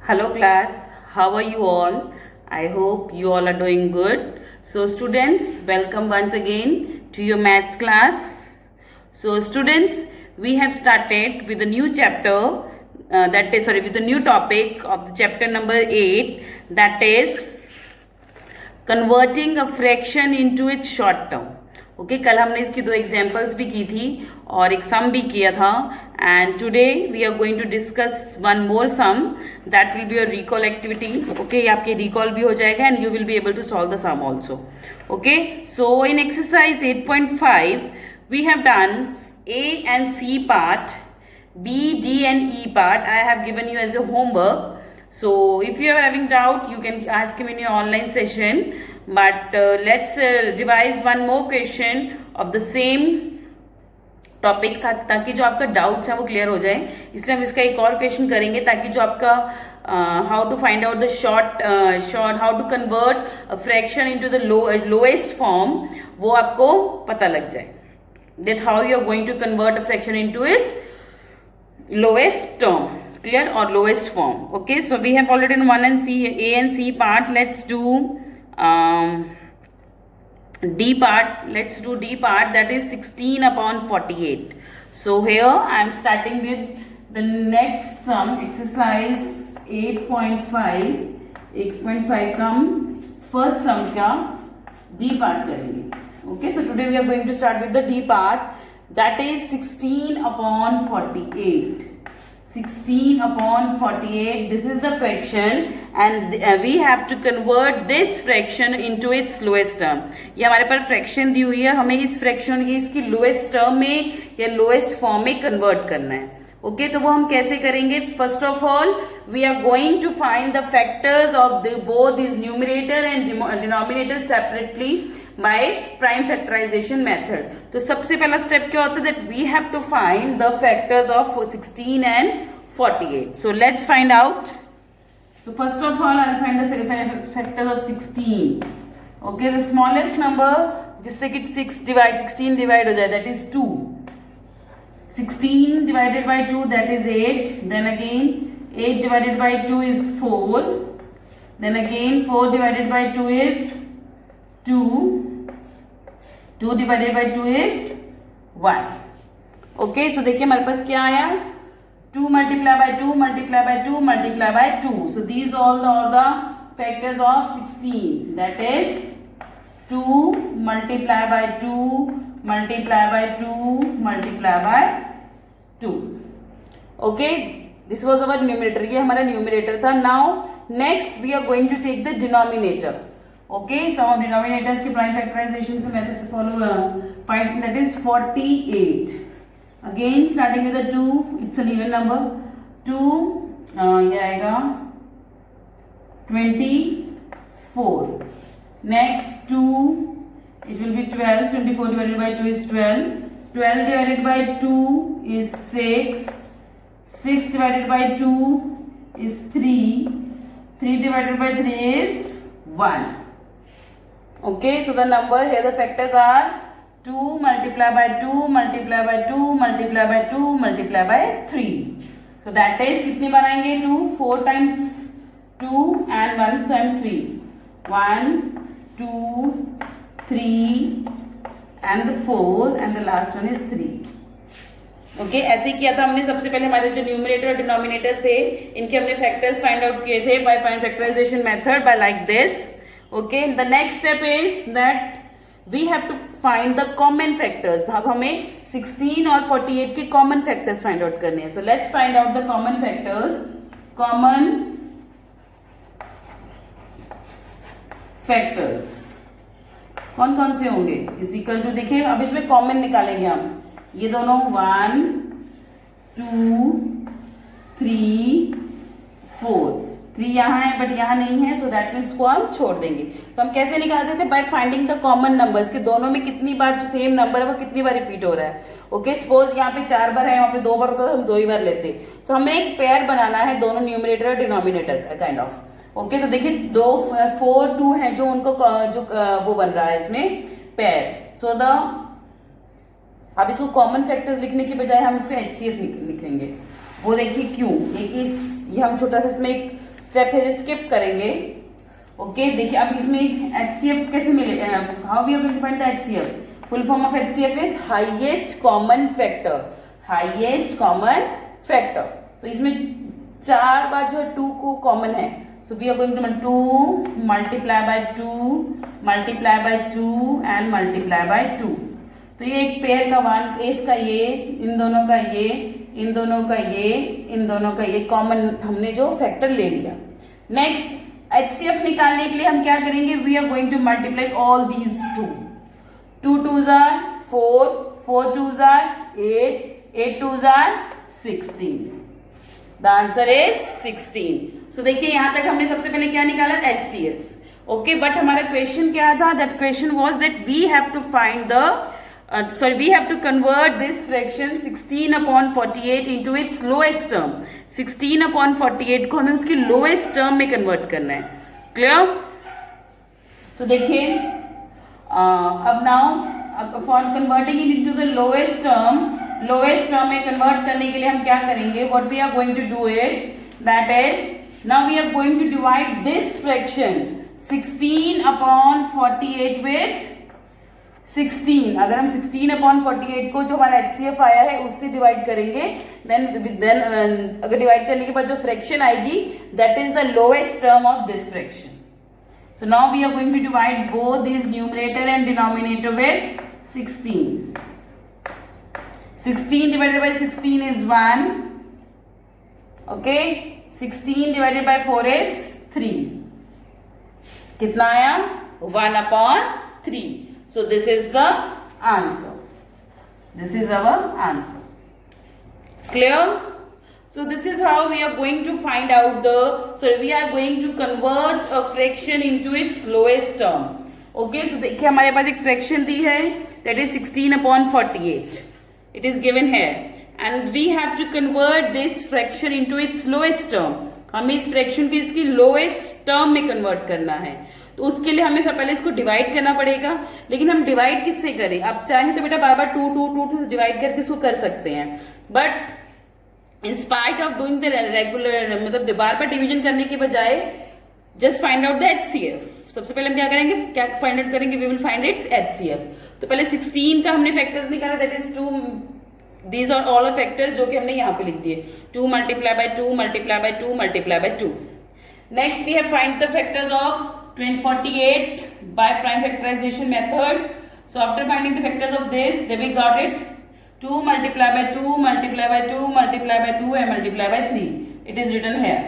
Hello class, how are you all? I hope you all are doing good. So students, welcome once again to your maths class. So students, we have started with a new chapter with the new topic of the chapter number 8, that is converting a fraction into its short term. Okay कल हमने इसकी दो examples भी की थी और एक सम भी किया था and today we are going to discuss one more sum that will be your recall activity. Okay आपके रिकॉल भी हो जाएगा and you will be able to solve the sum also. Okay so in exercise 8.5 we have done A and C part, B, D and E part. I have given you as a homework. So if you are having doubt, you can ask him in your online session. But let's revise one more question of the same topics ताकि जो आपका doubts है वो clear हो जाए. इसलिए हम इसका एक और क्वेश्चन करेंगे ताकि जो आपका how to find out the short how to convert fraction into the lowest form वो आपको पता लग जाए. That how you are going to convert a fraction into its lowest term, clear, or lowest form. Okay, so we have already in 1 and C, A and C part. Let's do D part. Let's do D part, that is 16 upon 48. So here I am starting with the next sum, exercise 8.5. 8.5 का first sum का D part करेंगे. Okay, so today we are going to start with the D part, that is 16 upon 48. 16 upon 48, this is the fraction and we have to convert this fraction into its lowest term. ये हमारे पास fraction दी हुई है, हमें इस fraction की इसकी lowest term में या lowest form में convert करना है. ओके तो वो हम कैसे करेंगे? First of all we are going to find the factors of the both this numerator and denominator separately by prime factorisation method. तो सबसे पहला स्टेप क्या होता है? That we have to find the factors of 16 and 48. So let's find out. So first of all I find the factors of 16. Okay the smallest number जिससे कि 16 divide हो जाए, that is 2. 16 divided by 2, that is 8. Then again 8 divided by 2 is 4. Then again 4 divided by 2 is 2. 2 divided by 2 is 1. Okay, so देखिए हमारे पास क्या आया? 2 multiply by 2 multiply by 2 multiply by 2. So these all are the factors of 16. That is 2 multiply by 2 multiply by 2 multiply by 2. Okay, this was our numerator. ये हमारा numerator था. Now next we are going to take the denominator. Okay, some of denominators के prime factorization से method से follow find, that is 48. Again starting with the 2, it's an even number. 2 ये आएगा 24. Next 2, it will be 12. 24 divided by 2 is 12. 12 divided by 2 is 6. 6 divided by 2 is 3. 3 divided by 3 is 1. Okay, so the number here, the factors are 2 multiply by 2 multiply by 2 multiply by 2 multiply by 3. So that is कितनी बार आएंगे? 2 4 times 2 and 1 times 3. 1 2 3 and the 4 and the last one is 3. Okay ऐसे ही किया था हमने. सबसे पहले हमारे जो न्यूमरेटर और डिनोमिनेटर्स थे इनके हमने फैक्टर्स फाइंड आउट किए थे by prime factorisation method by like this. Okay the next step is that we have to find the common factors. अब हमें 16 और 48 के कॉमन फैक्टर्स फाइंड आउट करने हैं. सो let's find out the common factors. Common factors कौन कौन से होंगे? इज इक्वल टू, देखिए अब इसमें कॉमन निकालेंगे हम. ये दोनों 1 2 3 4. 3 यहाँ है बट यहाँ नहीं है, सो दैट मीन्स को हम छोड़ देंगे. तो हम कैसे निकालते थे? By finding the common numbers के दोनों में कितनी बार जो सेम नंबर है वो कितनी बार रिपीट हो रहा है. ओके सपोज यहाँ पे 4 बार है, वहाँ पे 2 बार होता है, हम 2 ही बार लेते. तो हमें एक पेयर बनाना है दोनों न्यूमरेटर और डिनोमिनेटर का काइंड ऑफ. ओके तो देखिए 2 4 2 है जो उनको जो वो बन रहा है इसमें पेयर. सो द अब इसको कॉमन फैक्टर्स लिखने की बजाय हम इसको HCF लिखेंगे. वो देखिए क्यों, ये हम छोटा सा इसमें एक स्टेप है जो स्किप करेंगे। ओके देखिए अब इसमें HCF कैसे मिले, how we are going to find the HCF? Full form of HCF is highest common factor, highest common factor. तो इसमें 4 बार जो है 2 को कॉमन है, so we are going to 2 multiply by 2 multiply by 2 and multiply by 2। तो ये एक pair का 1, इसका ये, इन दोनों का ये, इन दोनों का ये, इन दोनों का ये कॉमन हमने जो फैक्टर ले लिया। नेक्स्ट HCF निकालने के लिए हम क्या करेंगे? We are going to multiply all these 2 2s are 4 4 2s are 8 8 2s are 16। The answer is 16। So देखिए यहां तक हमने सबसे पहले क्या निकाला? HCF। ओके बट हमारा क्वेश्चन क्या था? That question was that we have to find the we have to convert this fraction 16 upon 48 into its lowest term। 16 upon 48 को हमें उसकी lowest term में convert करना है। क्लियर? सो देखिए अब now for converting it into the lowest term में convert करने के लिए हम क्या करेंगे? What we are going to do it, that is now we are going to divide this fraction 16 upon 48 with 16। अगर हम 16 अपॉन 48 को जो हमारा HCF आया है उससे डिवाइड करेंगे, देन अगर डिवाइड करने के बाद जो फ्रैक्शन आएगी that is the lowest term of this fraction. So now we are going to divide both these numerator and denominator with 16. 16 divided by 16 is 1. Okay. 16 divided by 4 is 3. कितना आया? 1 upon 3. So this is the answer. This is our answer. Clear? So this is how we are going to find out we are going to convert a fraction into its lowest term. Okay, so देखिए हमारे पास एक fraction दी है that is 16 upon 48. It is given here and we have to convert this fraction into its lowest term. हमें इस fraction को इसकी lowest term में convert करना है, तो उसके लिए हमें पहले इसको डिवाइड करना पड़ेगा। लेकिन हम डिवाइड किससे करें? आप चाहें तो बेटा बार बार 2 2 2 से डिवाइड करके इसको कर सकते हैं, but in spite of doing the regular मतलब बार बार डिवीजन करने के बजाय just find out the HCF। सबसे पहले हम क्या करेंगे? क्या फाइंड आउट करेंगे? We will find its HCF। तो पहले 16 का हमने फैक्टर्स निकाला, that is 2, these are all factors जो कि हमने यहाँ पे लिख दिए, 2 multiply by 2 multiply by 2 multiply by 2। Next we have find the factors of 48 by prime factorization method. So after finding the factors of this, then we got it 2 multiply by 2 multiply by 2 multiply by 2 and multiply by 3. It is written here.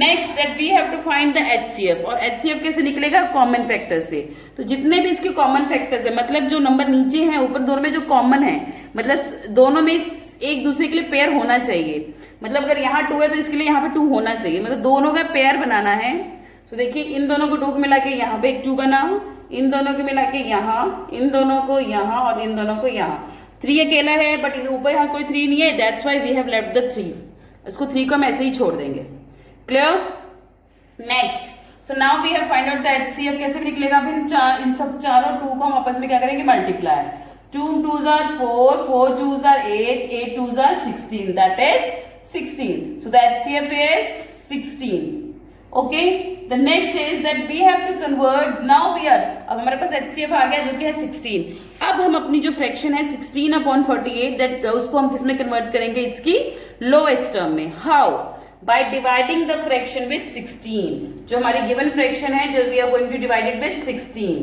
Next that we have to find the HCF, और HCF कैसे निकलेगा? Common factor से। तो जितने भी इसके common factors है, मतलब जो नंबर नीचे हैं ऊपर दोनों में जो कॉमन है, मतलब दोनों में एक दूसरे के लिए पेयर होना चाहिए। मतलब अगर यहाँ 2 है तो इसके लिए यहाँ पे 2 होना चाहिए, मतलब दोनों का पेयर बनाना है। तो देखिए इन दोनों को 2 को मिला के यहाँ पे एक 2 बनाओ, इन दोनों को मिला के यहाँ, इन दोनों को यहाँ और इन दोनों को यहाँ। 3 अकेला है बट ऊपर यहाँ कोई 3 नहीं है, that's why we have left the 3। इसको 3 को हम ऐसे ही छोड़ देंगे। Clear? Next, so now we have find out the HCF। कैसे निकलेगा? अब इन सब चारों 2 को हम आपस में क्या करेंगे? Multiply. 2 2s are 4 4 2s are 8 8 2s are 16, that is 16. So the HCF is 16. Okay, the next is that we have to convert, now we are, अब हमारे पास HCF आ गया जो कि है 16। अब हम अपनी जो फ्रैक्शन है 16 अपॉन 48 दैट उसको हम किसमें कन्वर्ट करेंगे? इसकी लोएस्ट टर्म में। How? By dividing the fraction with 16। जो हमारी गिवन फ्रैक्शन है, जो we are going to divide it with 16।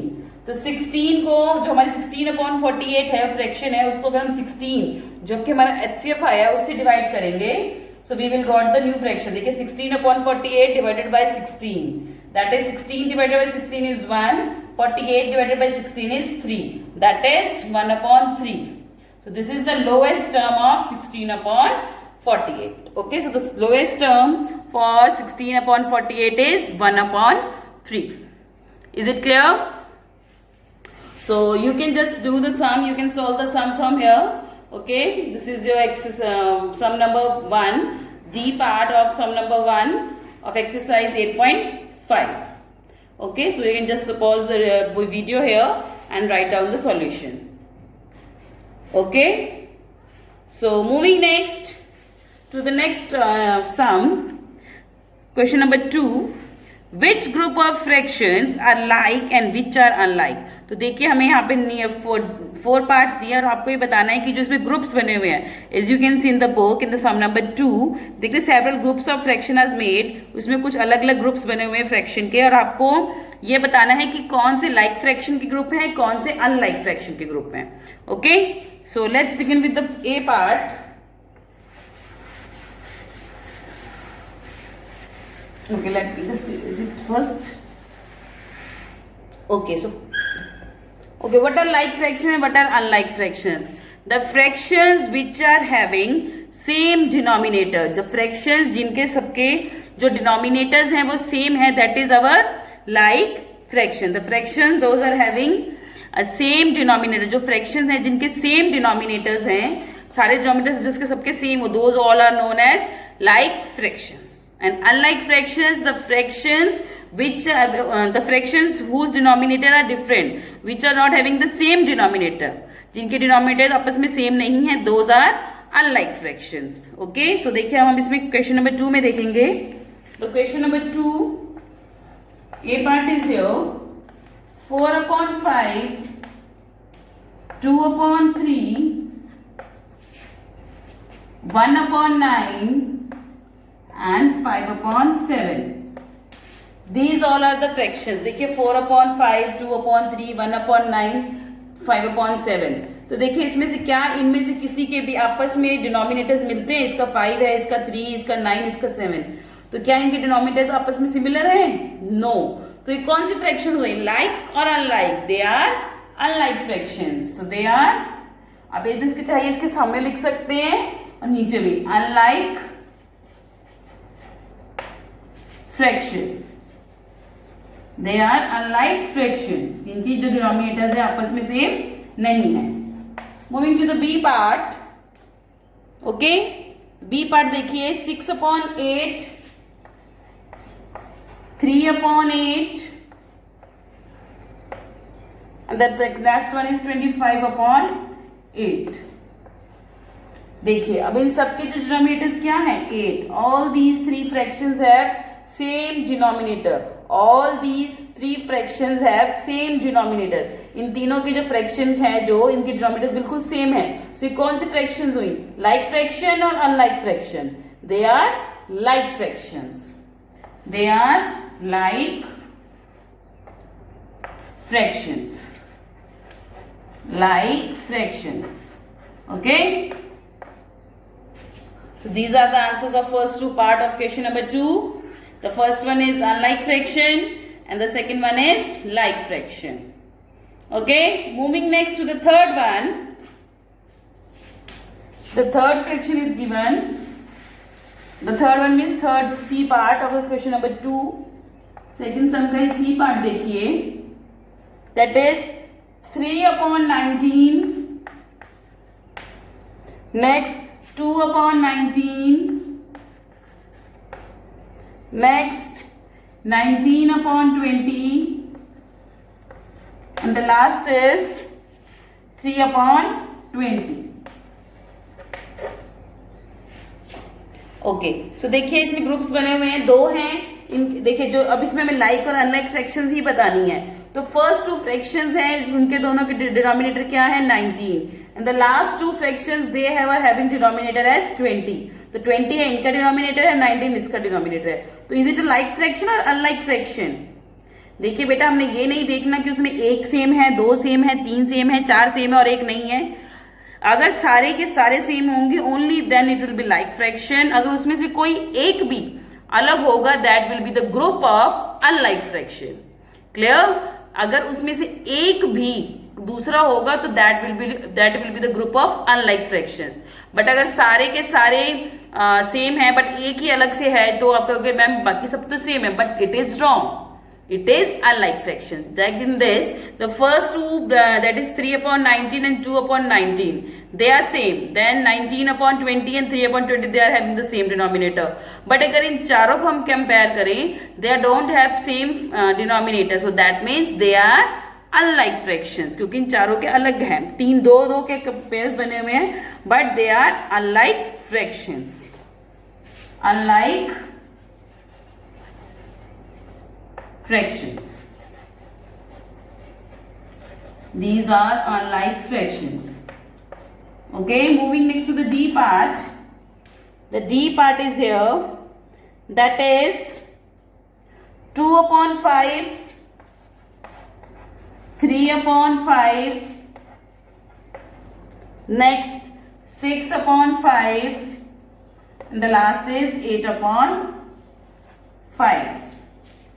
तो 16 को, जो हमारी 16 अपॉन 48 है फ्रैक्शन है, उसको अगर हम 16 जो कि हमारा HCF आया उससे डिवाइड करेंगे, so we will got the new fraction। देखिए 16 upon 48 divided by 16, that is 16 divided by 16 is 1, 48 divided by 16 is 3, that is 1 upon 3। so this is the lowest term of 16 upon 48। okay, so the lowest term for 16 upon 48 is 1 upon 3। is it clear? so you can just do the sum, you can solve the sum from here। okay, this is your sum number 1, D part of sum number 1 of exercise 8.5। okay, so you can just pause the video here and write down the solution। okay, so moving next to the next sum, question number 2, which group of fractions are like and which are unlike. तो देखिए हमें यहाँ पे four parts दिए और आपको ये बताना है कि जो इसमें ग्रुप्स बने हुए हैं, as you can see in the book in the sum number 2, देखिए several groups of fraction are made, उसमें कुछ अलग अलग ग्रुप्स बने हुए हैं फ्रैक्शन के, और आपको ये बताना है कि कौन से लाइक फ्रैक्शन के ग्रुप हैं, कौन से अनलाइक फ्रैक्शन के ग्रुप हैं। Okay, so let's begin with the A part. Okay, let me just erase it first. Okay, so what are like fractions and what are unlike fractions? The fractions which are having same denominator, the fractions जिनके सबके जो denominators हैं वो same है, that is our like fraction. The fraction those are having a same denominator, जो fractions हैं जिनके same denominators हैं, सारे denominators जिसके सबके same हो, those all are known as like fractions. And unlike fractions, the fractions which the fractions whose denominator are different, which are not having the same denominator, जिनके denominator आपस में same नहीं है, those are unlike fractions. Okay, so देखिए हम इसमें question number 2 में देखेंगे। तो question number 2, A part is here, 4/5, 2/3, 1/9 and 5/7. These all are the fractions. देखिए 4/5, 2/3, 1/9, 5/7. तो देखिए इसमें से क्या इनमें से किसी के भी आपस में डिनोमिनेटर्स मिलते हैं? इसका 5 है, इसका 3, इसका 9, इसका 7। तो क्या इनके डिनोमिनेटर्स आपस में सिमिलर हैं? नो। तो ये कौन सी फ्रैक्शन हुई, लाइक और unlike? They are unlike fractions. So they are, आप एक इसके चाहिए इसके सामने लिख सकते हैं और नीचे भी unlike fraction. They are unlike fraction, इनकी जो डिनोमिनेटर्स है आपस में सेम नहीं है। Moving to the B part. Okay, B part देखिए 6/8, 3/8 and the next one is 25/8। देखिए अब इन सबके जो डिनोमिनेटर्स क्या है? 8। All these 3 fractions have same denominator, all these 3 fractions have same denominator। इन तीनों के जो फ्रैक्शन है जो इनके डिनोमिनेटर्स बिल्कुल सेम है। सो ये कौन सी फ्रैक्शंस हुई? लाइक फ्रैक्शन और unlike fraction. They are like fractions, they are like fractions, like fractions. Okay, so these are the answers of first 2 part of question number 2. The first one is unlike fraction and the second one is like fraction. Okay, moving next to the third one. The third fraction is given. The third one means third C part of this question number 2. Second sum का C part देखिए, that is 3/19, next 2/19, next 19/20 and the last is 3/20। Okay, so देखिए इसमें groups बने हुए हैं, 2 हैं। देखिए जो अब इसमें हमें लाइक और अनलाइक फ्रैक्शंस ही बतानी है। तो फर्स्ट 2 फ्रैक्शंस हैं, उनके दोनों के डिनोमिनेटर क्या है? 19 and the last 2 fractions they have are having denominator as 20। तो 20 है इनका डिनोमिनेटर है, 19 इसका डिनोमिनेटर है। तो is it a like fraction और अनलाइक फ्रैक्शन? देखिए बेटा हमने ये नहीं देखना कि उसमें 1 सेम है, 2 सेम है, 3 सेम है, 4 सेम है और 1 नहीं है। अगर सारे के सारे सेम होंगे only then it will be like fraction. अगर उसमें से कोई एक भी अलग होगा that will be the group of unlike fraction. Clear? अगर उसमें से एक भी दूसरा होगा तो that will be the group of unlike fractions. But अगर सारे के सारे सेम है बट एक ही अलग से है तो आप कहोगे मैम बाकी सब तो सेम है, but it is wrong, it is unlike fraction. Like in this, the first 2 that is 3/19 and 2/19 they are same, then 19/20 and 3/20 they are having the same denominator. But अगर इन चारों को हम compare करें they don't have same denominator, so that means they are unlike fractions, क्योंकि इन चारों के अलग हैं, 2 के pairs बने हुए हैं but they are unlike fractions, unlike fractions. These are unlike fractions. Okay, moving next to the D part. The D part is here. That is 2 upon 5, 3 upon 5, next 6 upon 5, and the last is 8 upon 5.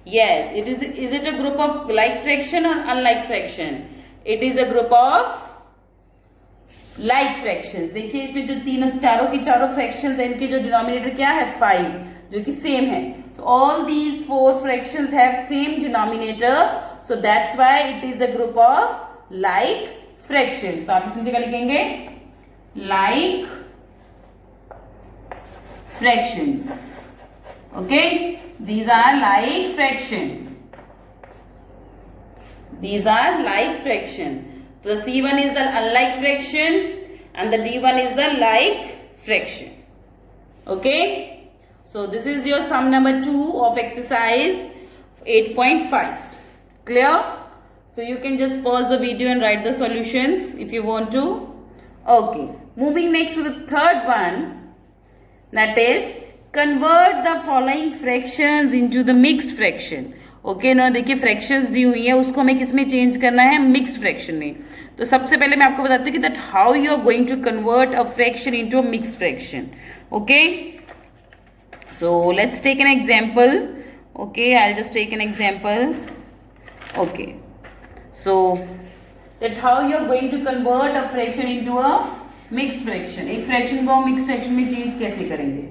Yes, it is. Is it a group of like fraction or unlike fraction? It is a group of like fractions. देखिए इसमें जो तीनों चारों के चारों fractions हैं, इनके जो denominator क्या है 5, जो कि same है. So all these 4 fractions have same denominator. So that's why it is a group of like fractions. तो आप इसमें जगह लिखेंगे like fractions. Okay, these are like fractions. These are like fraction. So the C1 is the unlike fractions and the D1 is the like fraction. Okay. So this is your sum number 2 of exercise 8.5. Clear? So you can just pause the video and write the solutions if you want to. Okay. Moving next to the third one. That is convert the following fractions into the mixed fraction. Okay ना, देखिए fractions दी हुई है, उसको हमें किस में change करना है, मिक्स्ड फ्रैक्शन में. तो सबसे पहले मैं आपको बताती हूँ कि that how you are going to convert a fraction into a mixed fraction. Okay, so let's take an example. Okay, I will just take an example. Okay, so that how you are going to convert a fraction into a mixed fraction. एक fraction को हम mixed fraction में change कैसे करेंगे.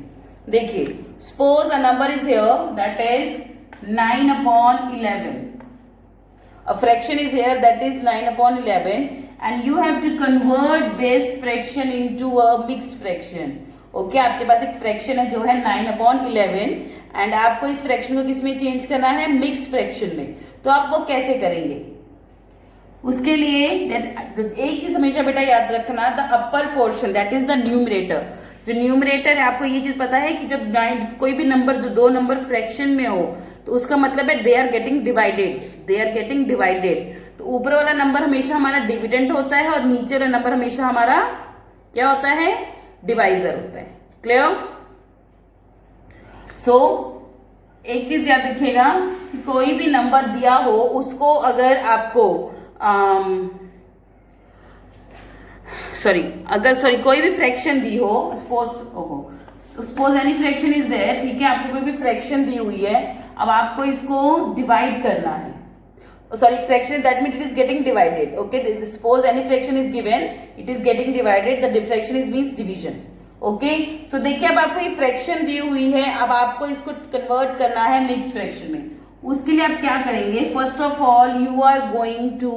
देखिए, suppose a number is here that is 9 upon 11. A fraction is here that is 9 upon 11 and you have to convert this fraction into a mixed fraction. Okay, आपके पास एक fraction है जो है 9 upon 11 and आपको इस fraction को किस में change करना है, mixed fraction में. तो आप वो कैसे करेंगे. उसके लिए एक चीज हमेशा बेटा याद रखना, the upper portion that is the numerator. जो न्यूमरेटर है, आपको ये चीज पता है कि जब कोई भी नंबर जो दो नंबर फ्रैक्शन में हो तो उसका मतलब है दे आर गेटिंग डिवाइडेड. तो ऊपर वाला नंबर हमेशा हमारा डिविडेंड होता है और नीचे वाला नंबर हमेशा हमारा क्या होता है, डिवाइजर होता है. क्लियर? सो एक चीज याद रखिएगा कि कोई भी नंबर दिया हो उसको अगर आपको कोई भी फ्रैक्शन दी हो, suppose any fraction is there. ठीक है, आपको कोई भी फ्रैक्शन दी हुई है, अब आपको इसको डिवाइड करना है. Fraction that mean it is getting divided. Okay, suppose any fraction is given, it is getting divided, the fraction is means division. Okay, so देखिए अब आपको ये फ्रैक्शन दी हुई है, अब आपको इसको कन्वर्ट करना है मिक्स फ्रैक्शन में. उसके लिए आप क्या करेंगे, first of all you are going to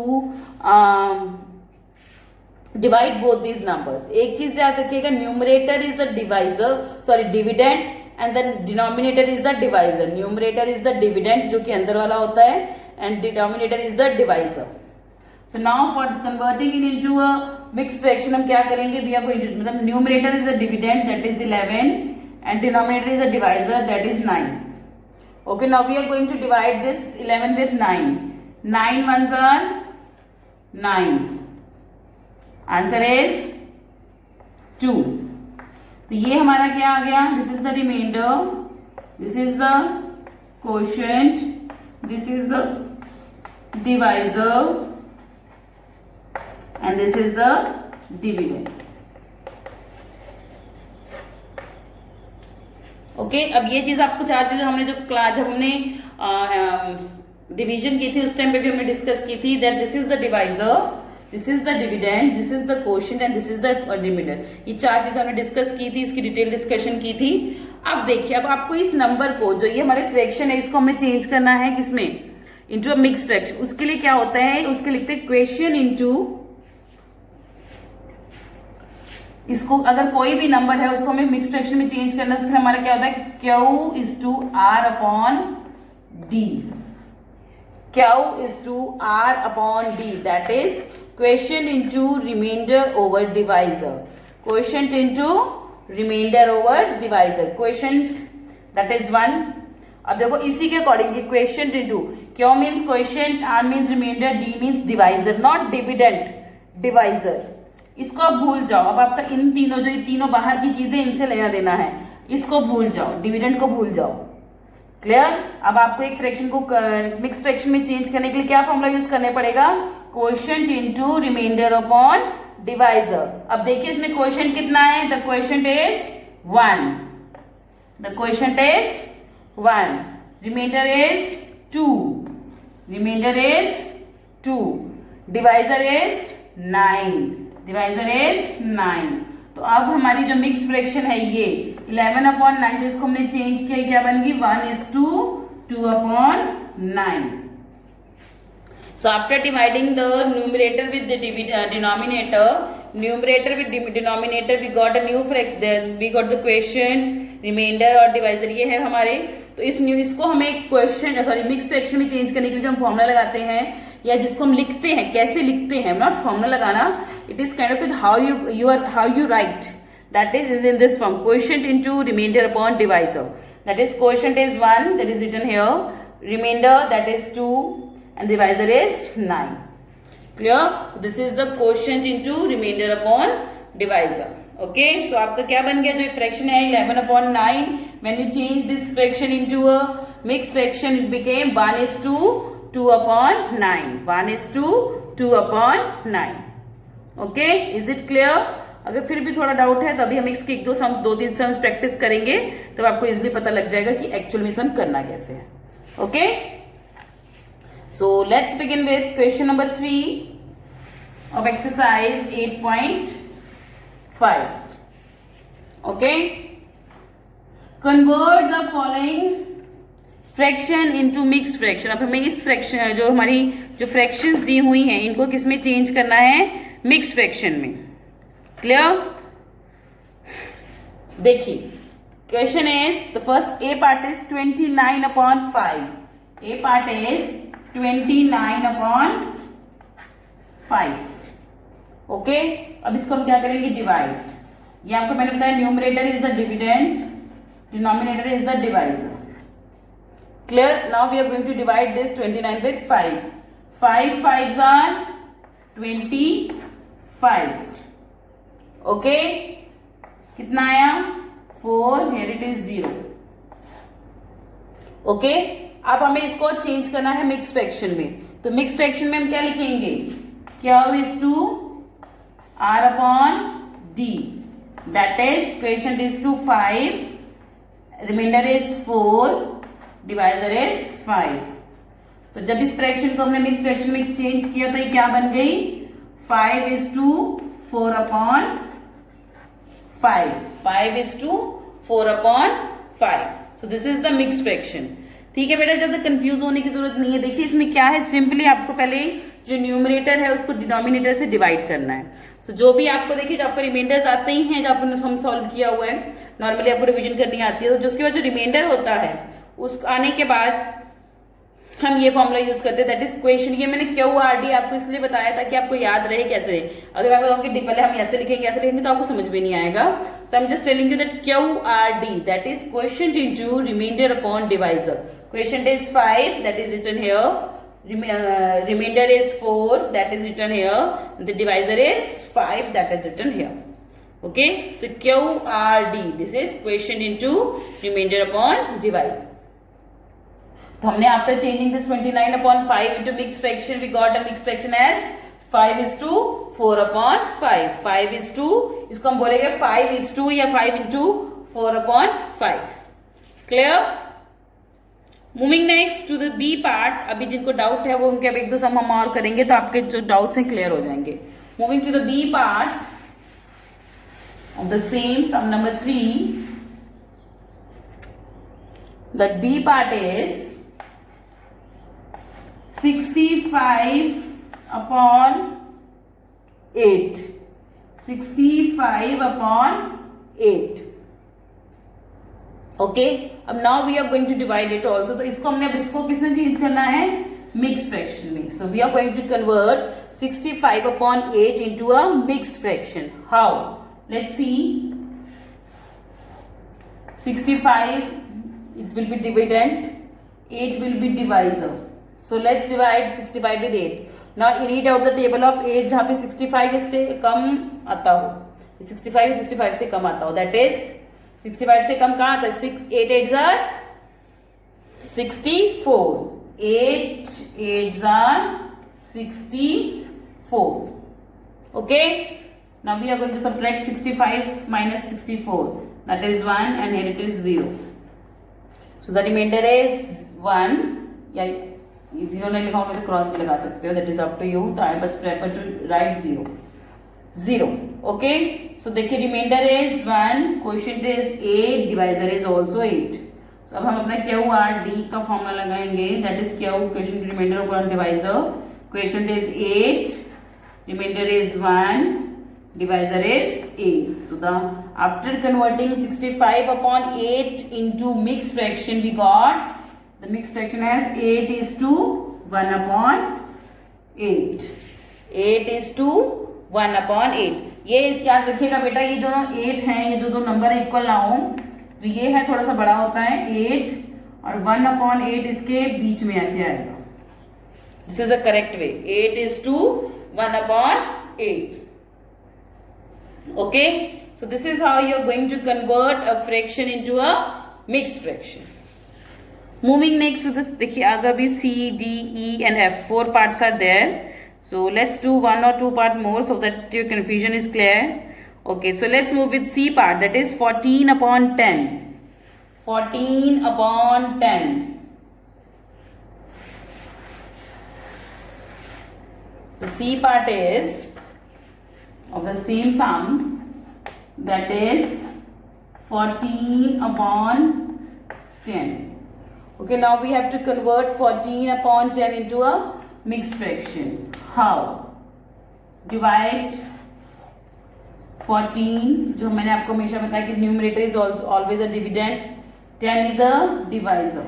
divide both these numbers. एक चीज याद रखिएगा, numerator is the divisor, dividend, and the denominator is the divisor. Numerator is the dividend जो कि अंदर वाला होता है and denominator is the divisor. So now for converting in into a mixed fraction हम क्या करेंगे, वी आर गोइंग, मतलब numerator is the dividend that is 11 and denominator is the divisor that is 9. Okay, now we are going to divide this 11 with 9. 9 ones are 9. Answer is 2. तो ये हमारा क्या आ गया, this is the remainder, this is the quotient, this is the divisor and this is the dividend. Okay, अब ये चीज आपको चार चीजें हमने जो क्लास जब हमने डिवीजन की थी उस टाइम पे भी हमने डिस्कस की थी, that this is the divisor, this is the dividend, this is the quotient and this is the remainder. ये चार चीजें हमने डिस्कस की थी, इसकी डिटेल डिस्कशन की थी. अब देखिए, अब आपको इस नंबर को जो ये हमारे फ्रैक्शन है इसको हमें चेंज करना है किसमें, इनटू अ मिक्स्ड फ्रैक्शन. उसके लिए क्या होता है, उसके लिखते हैं क्वेश्चन इनटू, इसको अगर कोई भी नंबर है उसको हमें मिक्स्ड फ्रैक्शन में चेंज करना है, उसके हमारा क्या होता है, Q is to R upon D. Q is to R upon D, that is quotient into remainder over divisor. Quotient into remainder over divisor. Quotient that is 1 अब देखो इसी के according question into Q means question, R means remainder, D means divisor, not dividend, divisor. इसको आप भूल जाओ। अब आपका इन तीनों जो तीनों बाहर की चीजें इनसे लेना देना है, इसको भूल जाओ, डिविडेंड को भूल जाओ। क्लियर? अब आपको एक फ्रैक्शन को मिक्स फ्रैक्शन में चेंज करने के लिए क्या फॉर्मूला यूज करने पड़ेगा? Quotient into reminder upon divisor. अब देखिए इसमें क्वोशिएंट कितना है? The quotient is 1, the quotient is 1, remainder is 2, remainder is 2, divisor is 9, divisor is 9। तो अब हमारी जो मिक्स फ्रैक्शन है ये 11/9, जिसको हमने चेंज किया, क्या बन गई? 1:2/9। So after dividing the numerator with the denominator, numerator with denominator, we got a new we got the quotient, remainder और divisor ये है हमारे। तो इसको हमें क्वेश्चन सॉरी मिक्स फ्रैक्शन में चेंज करने के लिए जो हम फॉर्मूला लगाते हैं या जिसको हम लिखते हैं, कैसे लिखते हैं, नॉट फॉर्मूला लगाना, it is kind of how you write, that is in this form quotient into reminder upon divisor. That is quotient is 1, that is written here, remainder that is 2 and divisor is 9. Clear? So this is the quotient into remainder upon divisor. Okay? So आपका क्या बन गया? जो fraction है 11/9. When you change this fraction into a mixed fraction, it became 1:2/9. 1:2/9. Okay? Is it clear? अगर फिर भी थोड़ा डाउट है तो अभी हम इसके 2-3 सम्स प्रैक्टिस करेंगे, तब आपको इजिली पता लग जाएगा कि एक्चुअल में सम करना कैसे है। Okay? So let's begin with question number 3 of exercise 8.5. Okay? Convert the following fraction into mixed fraction. अब हमें इस फ्रैक्शन जो हमारी जो फ्रैक्शंस दी हुई हैं इनको किस में चेंज करना है? मिक्स फ्रैक्शन में। क्लियर? देखिए question is the first A part is 29/5. A part is 29/5. Okay? अब इसको हम क्या करेंगे? डिवाइड। ये आपको मैंने बताया numerator is the dividend, denominator is the divisor. Clear? Now we are going to divide this 29 with 5. 5 5s are 25. Okay? कितना आया? 4. Here it is 0. ओके? अब हमें इसको चेंज करना है मिक्स फ्रैक्शन में। तो मिक्स फ्रैक्शन में हम क्या लिखेंगे? Q is to R upon D. That is quotient is to 5, remainder is 4, divisor is 5. तो जब इस फ्रैक्शन को हमने मिक्स फ्रैक्शन में चेंज किया तो ये क्या बन गई? 5:4/5. 5:4/5. So this is the mixed fraction. ठीक है बेटा, ज्यादा कंफ्यूज होने की जरूरत नहीं है। देखिए इसमें क्या है, सिंपली आपको पहले जो न्यूमरेटर है उसको डिनोमिनेटर से डिवाइड करना है। तो जो भी आपको देखिए जो आपको रिमाइंडर्स आते ही हैं, जो आपने सम सॉल्व किया हुआ है, नॉर्मली आपको रिवीजन करनी आती है, तो जिसके बाद जो रिमाइंडर होता है उस आने के बाद हम ये फॉर्मूला यूज करते हैं, दैट इज क्वेश्चन। ये मैंने QRD आपको इसलिए बताया ताकि आपको याद रहे कैसे रहे। अगर मैं बताऊँ कि पहले हम ऐसे लिखेंगे तो आपको समझ में नहीं आएगा। So I am just telling you that QRD, that is question into reminder upon divisor. Quotient is 5, that is written here. Remainder is 4, that is written here. The divisor is 5, that is written here. Okay? So QRD, this is quotient into remainder upon divisor. तो हमने after changing this 29/5 into mixed fraction, we got a mixed fraction as 5:4/5. 5:2, इसको हम बोलेंगे 5:2 या 5:4/5. Clear? Moving next to the B part. अभी जिनको doubt है वो उनके अब 1-2 सम हम और करेंगे तो आपके जो डाउट्स हैं क्लियर हो जाएंगे। Moving to the B part of the same sum number 3, that B part is 65/8. 65/8. Okay? अब now we are going to divide it also. तो इसको हमने अब इसको किसमें चेंज करना है? मिक्स फ्रैक्शन में। So we are going to convert 65/8 into a mixed fraction. How? Let's see. 65, it will be dividend. 8 will be divisor. So let's divide 65 with 8. Now read out the table of 8 जहाँ पे 65 इससे कम आता हो, 65 से कम आता हो, that is 65 से कम कहाँ आता है? 6 8 8s are 64, 8 8s are 64. Okay, now we are going to subtract 65 minus 64, that is 1 and here it is 0. So the remainder is 1. या 0 नहीं लिखा होगा तो क्रॉस भी लगा सकते हो, that is up to you. तो I best prefer to write 0. Okay, so देखिए remainder is 1, quotient is 8, divisor is also 8. So अब हम अपना QRD का फॉर्मूला लगाएंगे, that is Q quotient remainder upon divisor. Quotient is 8, remainder is 1, divisor is 8. So the after converting 65 upon 8 into mixed fraction, we got the mixed fraction as 8 is to 1 upon 8. 8 is to 1 upon 8. ये याद रखिएगा बेटा, ये जो 8 हैं, ये जो दो नंबर है इक्वल ना हो, तो ये है थोड़ा सा बड़ा होता है 8 और 1 upon 8 इसके बीच में ऐसे आएगा. This is the correct way. 8 is to 1 upon 8. Okay, so this is how you are going to convert a fraction into a mixed fraction. Moving next to this, देखिए आगे भी C, D, E and F 4 parts are there. So let's do 1 or 2 part more so that your confusion is clear. Okay, so let's move with C part, that is 14 upon 10. 14 upon 10. The C part is of the same sum, that is 14 upon 10. Okay, now we have to convert 14 upon 10 into a mixed fraction. How? Divide 14, जो मैंने आपको हमेशा बताया कि numerator is also always a dividend, 10 is a divisor.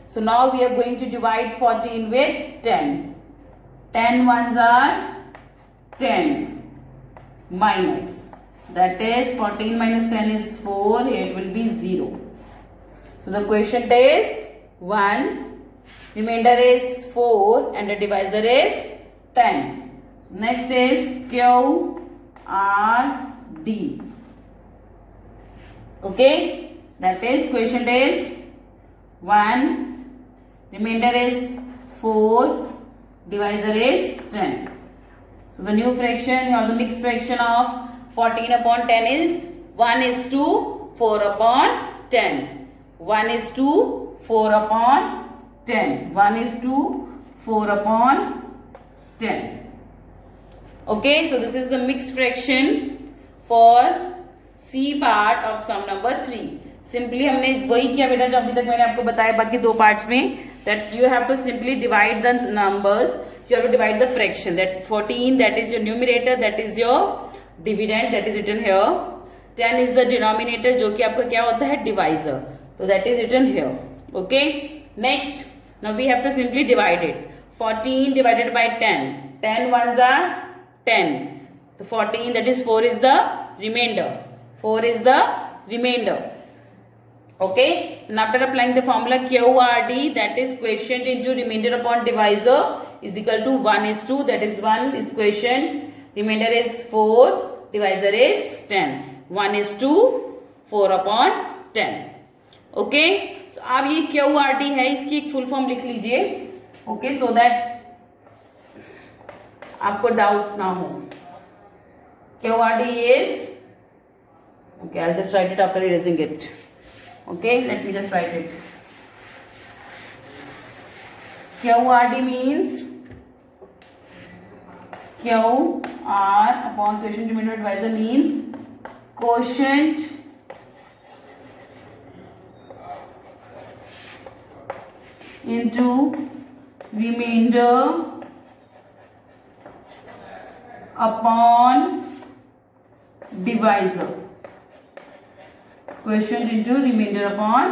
So now we are going to divide 14 with 10. 10 ones are 10 minus, that is 14 minus 10 is 4, here it will be 0. So the quotient is 1, remainder is 4 and the divisor is 10. So next is QRD. Okay, that is quotient is 1, remainder is 4, divisor is 10. So the new fraction or the mixed fraction of 14 upon 10 is 1 is to 4 upon 10. 1 is to 4 upon 10. 1 is to 4 upon 10. Okay, so this is the mixed fraction for C part of sum number 3. Simply हमने वही किया बेटा जो अभी तक मैंने आपको बताया बाकी दो parts में, that you have to simply divide the numbers, you have to divide the fraction, that 14 that is your numerator, that is your dividend, that is written here. 10 is the denominator जो कि आपका क्या होता है? Divisor. So that is written here. Okay, next now we have to simply divide it. 14 divided by 10, 10 ones are 10. The 14, that is 4 is the remainder, 4 is the remainder. Okay, and after applying the formula QRD, that is quotient into remainder upon divisor, is equal to 1 is 2, that is 1 is quotient, remainder is 4, divisor is 10. 1 is 2, 4 upon 10. Okay, तो आप ये QRD है, इसकी एक full form लिख लीजिए. Okay, so that आपको doubt ना हो. QRD is, okay, I just right it after erasing it. Okay, let me just right it. QRD means QR upon quotient remainder divisor means quotient into remainder upon divisor. Quotient into remainder upon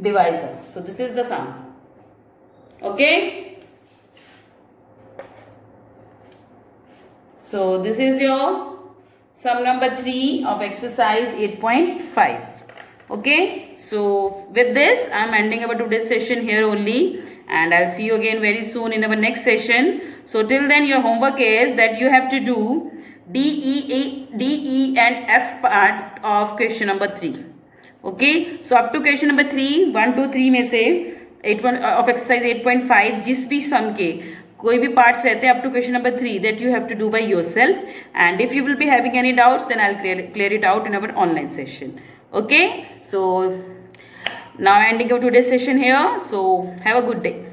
divisor. So this is the sum. Okay. So this is your sum number 3 of exercise 8.5. Okay. So with this, I'm ending our today's session here only, and I'll see you again very soon in our next session. So till then, your homework is that you have to do D, E, and F part of question number 3. Okay, so up to question number 3, 1, 2, 3 में से 8 of exercise 8.5 जिस भी sum के कोई भी parts रहते हैं up to question number 3 that you have to do by yourself, and if you will be having any doubts then I'll clear it out in our online session. Okay, so now ending of today's session here. So have a good day.